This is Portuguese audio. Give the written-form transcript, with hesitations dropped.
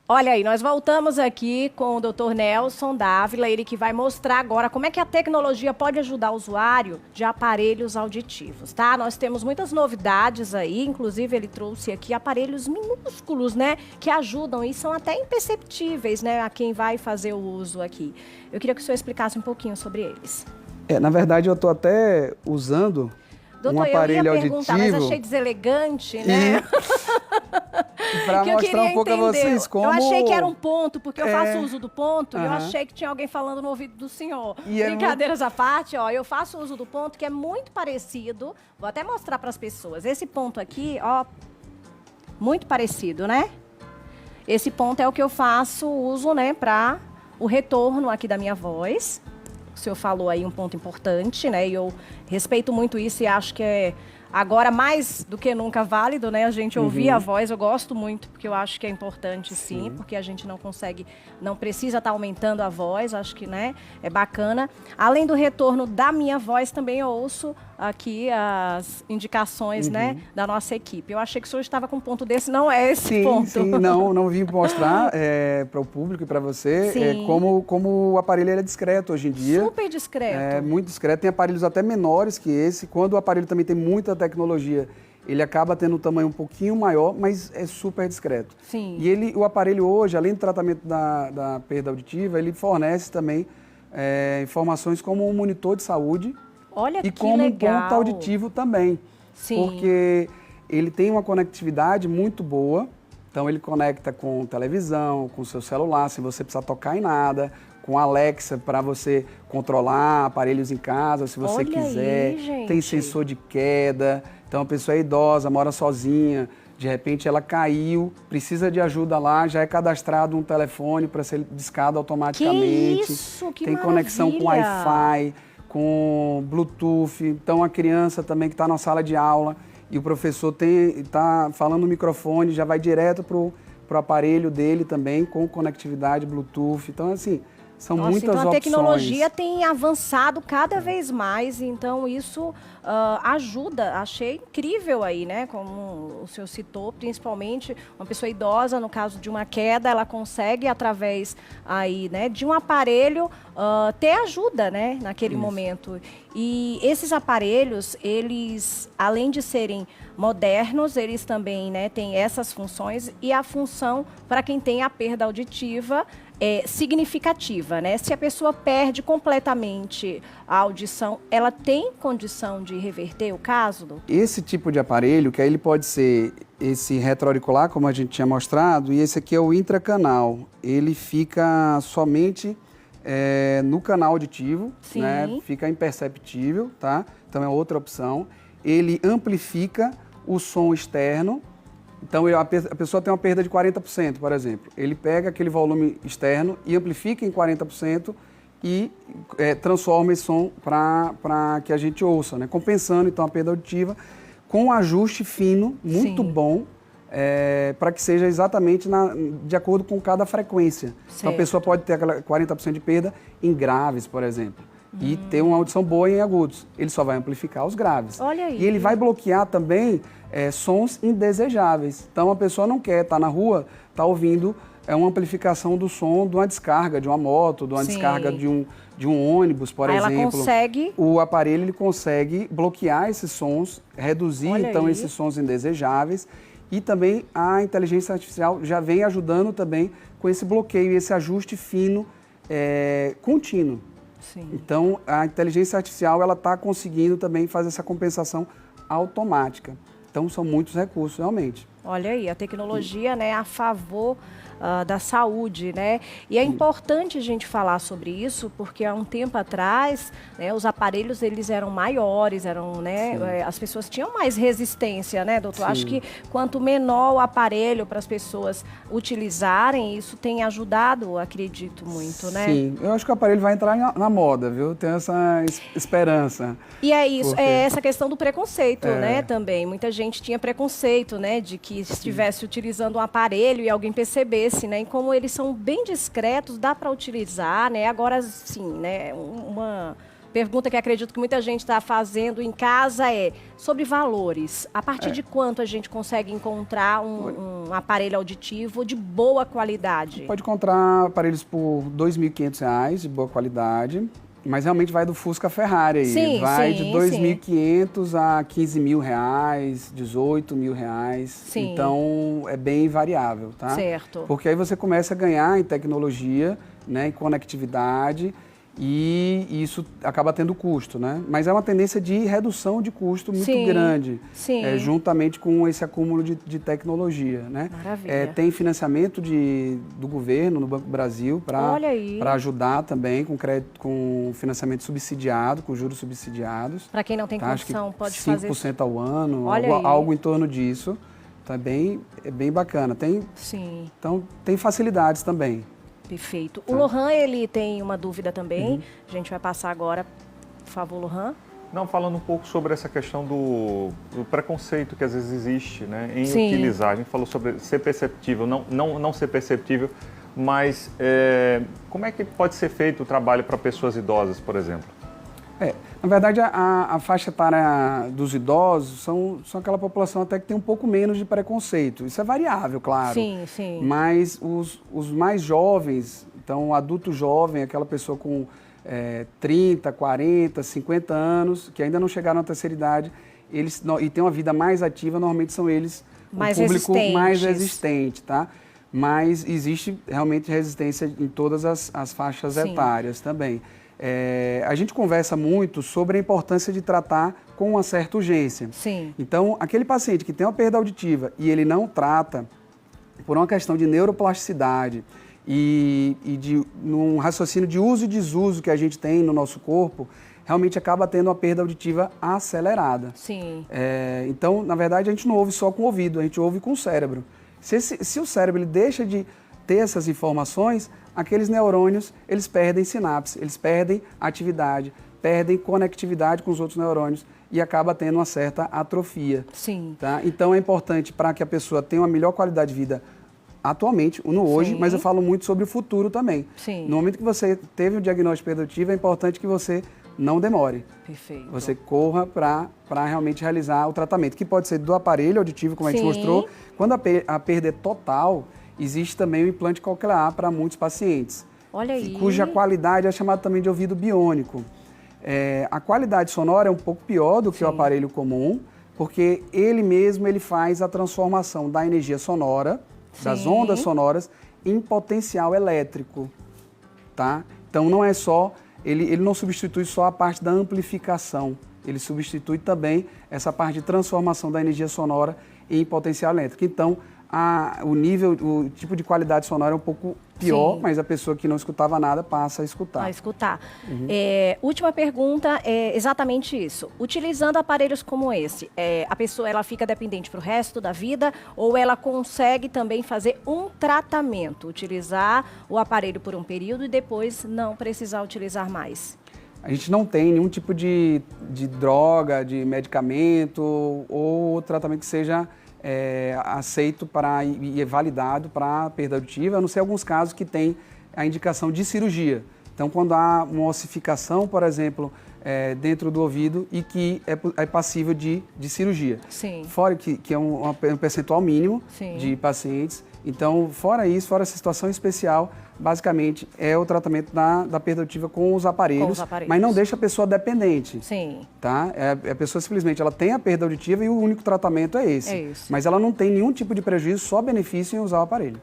Olha aí, nós voltamos aqui com o Dr. Nelson Dávila, ele que vai mostrar agora como é que a tecnologia pode ajudar o usuário de aparelhos auditivos, tá? Nós temos muitas novidades aí, inclusive ele trouxe aqui aparelhos minúsculos, né, que ajudam e são até imperceptíveis, né, a quem vai fazer o uso aqui. Eu queria que o senhor explicasse um pouquinho sobre eles. Na verdade, eu estou até usando um aparelho eu ia perguntar, auditivo. mas achei deselegante, né? Para mostrar um pouco a vocês como... Eu achei que era um ponto, porque eu faço uso do ponto, e eu achei que tinha alguém falando no ouvido do senhor. Brincadeiras à parte, ó, eu faço uso do ponto, que é muito parecido. Vou até mostrar para as pessoas. Esse ponto aqui, ó, muito parecido, né? Esse ponto é o que eu faço uso, né, para o retorno aqui da minha voz. O senhor falou aí um ponto importante, né? E eu respeito muito isso e acho que é agora mais do que nunca válido, né? A gente ouvir a voz, eu gosto muito, porque eu acho que é importante sim, porque a gente não consegue, não precisa estar aumentando a voz, acho que, né, é bacana. Além do retorno da minha voz, também eu ouço aqui as indicações, né, da nossa equipe. Eu achei que o senhor estava com um ponto desse, não é esse ponto. Sim, não vim mostrar para o público e para você como o aparelho é discreto hoje em dia. Super discreto. É muito discreto, tem aparelhos até menores que esse. Quando o aparelho também tem muita tecnologia, ele acaba tendo um tamanho um pouquinho maior, mas é super discreto. Sim. E o aparelho hoje, além do tratamento da perda auditiva, ele fornece também informações como um monitor de saúde. Olha e que como legal. um ponto auditivo também. Sim. Porque ele tem uma conectividade muito boa, então ele conecta com televisão, com seu celular, sem você precisar tocar em nada, com Alexa para você controlar aparelhos em casa, se você quiser. Aí, gente. Tem sensor de queda, então a pessoa é idosa, mora sozinha, de repente ela caiu, precisa de ajuda lá, já é cadastrado um telefone para ser discado automaticamente. Que isso, que tem maravilha. Conexão com Wi-Fi, com Bluetooth, então a criança também que está na sala de aula e o professor está falando no microfone, já vai direto para o aparelho dele também, com conectividade Bluetooth, então assim, são muitas opções. Então a tecnologia tem avançado cada vez mais, então isso ajuda, achei incrível aí, né, como o senhor citou, principalmente uma pessoa idosa, no caso de uma queda, ela consegue através aí, né, de um aparelho ter ajuda, né, naquele momento. E esses aparelhos, eles, além de serem modernos, eles também, né, têm essas funções e a função para quem tem a perda auditiva significativa, né? Se a pessoa perde completamente a audição, ela tem condição de reverter o caso? Doutor? Esse tipo de aparelho, que aí ele pode ser esse retroauricular, como a gente tinha mostrado, e esse aqui é o intracanal. Ele fica somente no canal auditivo, né? Fica imperceptível, tá? Então é outra opção. Ele amplifica o som externo. Então, a pessoa tem uma perda de 40%, por exemplo. Ele pega aquele volume externo e amplifica em 40% e transforma esse som para que a gente ouça, né? Compensando, então, a perda auditiva com um ajuste fino, muito bom, para que seja exatamente de acordo com cada frequência. Certo. Então, a pessoa pode ter aquela 40% de perda em graves, por exemplo, e ter uma audição boa em agudos. Ele só vai amplificar os graves. Olha aí. E ele vai bloquear também sons indesejáveis. Então, a pessoa não quer estar na rua, está ouvindo uma amplificação do som de uma descarga de uma moto, de uma descarga de um ônibus, por exemplo. Ela consegue... O aparelho ele consegue bloquear esses sons, reduzir, então, esses sons indesejáveis. E também a inteligência artificial já vem ajudando também com esse bloqueio e esse ajuste fino contínuo. Sim. Então, a inteligência artificial ela está conseguindo também fazer essa compensação automática. Então, são muitos recursos, realmente. Olha aí, a tecnologia, né, a favor da saúde, né? E é importante a gente falar sobre isso, porque há um tempo atrás, né, os aparelhos, eles eram maiores, né, as pessoas tinham mais resistência, né, doutor? Sim. Acho que quanto menor o aparelho para as pessoas utilizarem, isso tem ajudado, acredito muito, né? Sim, eu acho que o aparelho vai entrar na moda, viu? Tenho essa esperança. E é isso, é essa questão do preconceito, né, também. Muita gente tinha preconceito, né, de que estivesse utilizando um aparelho e alguém percebesse, né, e como eles são bem discretos, dá para utilizar, né, agora sim, né, pergunta que acredito que muita gente está fazendo em casa é sobre valores. A partir de quanto a gente consegue encontrar um aparelho auditivo de boa qualidade? Pode encontrar aparelhos por R$ 2.500 de boa qualidade, mas realmente vai do Fusca Ferrari aí. Sim, vai sim, de 2.500 a R$ 15.000, R$ 18.000. Sim. Então é bem variável, tá? Certo. Porque aí você começa a ganhar em tecnologia, né, em conectividade, e isso acaba tendo custo, né? Mas é uma tendência de redução de custo muito grande, juntamente com esse acúmulo de tecnologia, né? Maravilha. Tem financiamento do governo, no Banco do Brasil, para ajudar também com crédito, com financiamento subsidiado, com juros subsidiados. Para quem não tem condição, pode 5% fazer 5% ao ano, Olha algo em torno disso. Então é bem bacana. Então tem facilidades também. Perfeito. O Lohan, ele tem uma dúvida também. A gente vai passar agora. Por favor, Lohan. Não, falando um pouco sobre essa questão do preconceito que às vezes existe, né, em utilizar. A gente falou sobre ser perceptível, não ser perceptível, mas como é que pode ser feito o trabalho para pessoas idosas, por exemplo? Na verdade, a faixa etária dos idosos são aquela população até que tem um pouco menos de preconceito. Isso é variável, claro. Sim, sim. Mas os mais jovens, então o adulto jovem, aquela pessoa com 30, 40, 50 anos, que ainda não chegaram à terceira idade, e tem uma vida mais ativa, normalmente são eles o público mais resistente, tá? Mas existe realmente resistência em todas as faixas etárias também. A gente conversa muito sobre a importância de tratar com uma certa urgência. Sim. Então, aquele paciente que tem uma perda auditiva e ele não trata por uma questão de neuroplasticidade e num raciocínio de uso e desuso que a gente tem no nosso corpo, realmente acaba tendo uma perda auditiva acelerada. Sim. Então, na verdade, a gente não ouve só com o ouvido, a gente ouve com o cérebro. Se o cérebro ele deixa de ter essas informações, aqueles neurônios, eles perdem sinapse, eles perdem atividade, perdem conectividade com os outros neurônios e acaba tendo uma certa atrofia. Sim. Tá? Então é importante para que a pessoa tenha uma melhor qualidade de vida atualmente, no hoje, mas eu falo muito sobre o futuro também. Sim. No momento que você teve um diagnóstico de perda auditiva, é importante que você não demore. Perfeito. Você corra para realmente realizar o tratamento, que pode ser do aparelho auditivo, como a gente mostrou. Quando a perda é total, existe também o implante coclear para muitos pacientes. Olha aí. Cuja qualidade é chamada também de ouvido biônico. A qualidade sonora é um pouco pior do que o aparelho comum, porque ele mesmo faz a transformação da energia sonora, das ondas sonoras, em potencial elétrico. Tá? Então não é só, ele não substitui só a parte da amplificação, ele substitui também essa parte de transformação da energia sonora em potencial elétrico. Então, o tipo de qualidade sonora é um pouco pior, mas a pessoa que não escutava nada passa a escutar. Última pergunta é exatamente isso. Utilizando aparelhos como esse, a pessoa ela fica dependente para o resto da vida ou ela consegue também fazer um tratamento, utilizar o aparelho por um período e depois não precisar utilizar mais? A gente não tem nenhum tipo de droga, de medicamento ou tratamento que seja aceito e validado para perda auditiva, a não ser alguns casos que tem a indicação de cirurgia. Então, quando há uma ossificação, por exemplo, dentro do ouvido e que é passível de cirurgia. Sim. Fora que é um percentual mínimo de pacientes. Então, fora isso, fora essa situação especial, basicamente é o tratamento da perda auditiva com os aparelhos, mas não deixa a pessoa dependente. Sim. Tá? A pessoa simplesmente ela tem a perda auditiva e o único tratamento é esse. Mas ela não tem nenhum tipo de prejuízo, só benefício em usar o aparelho.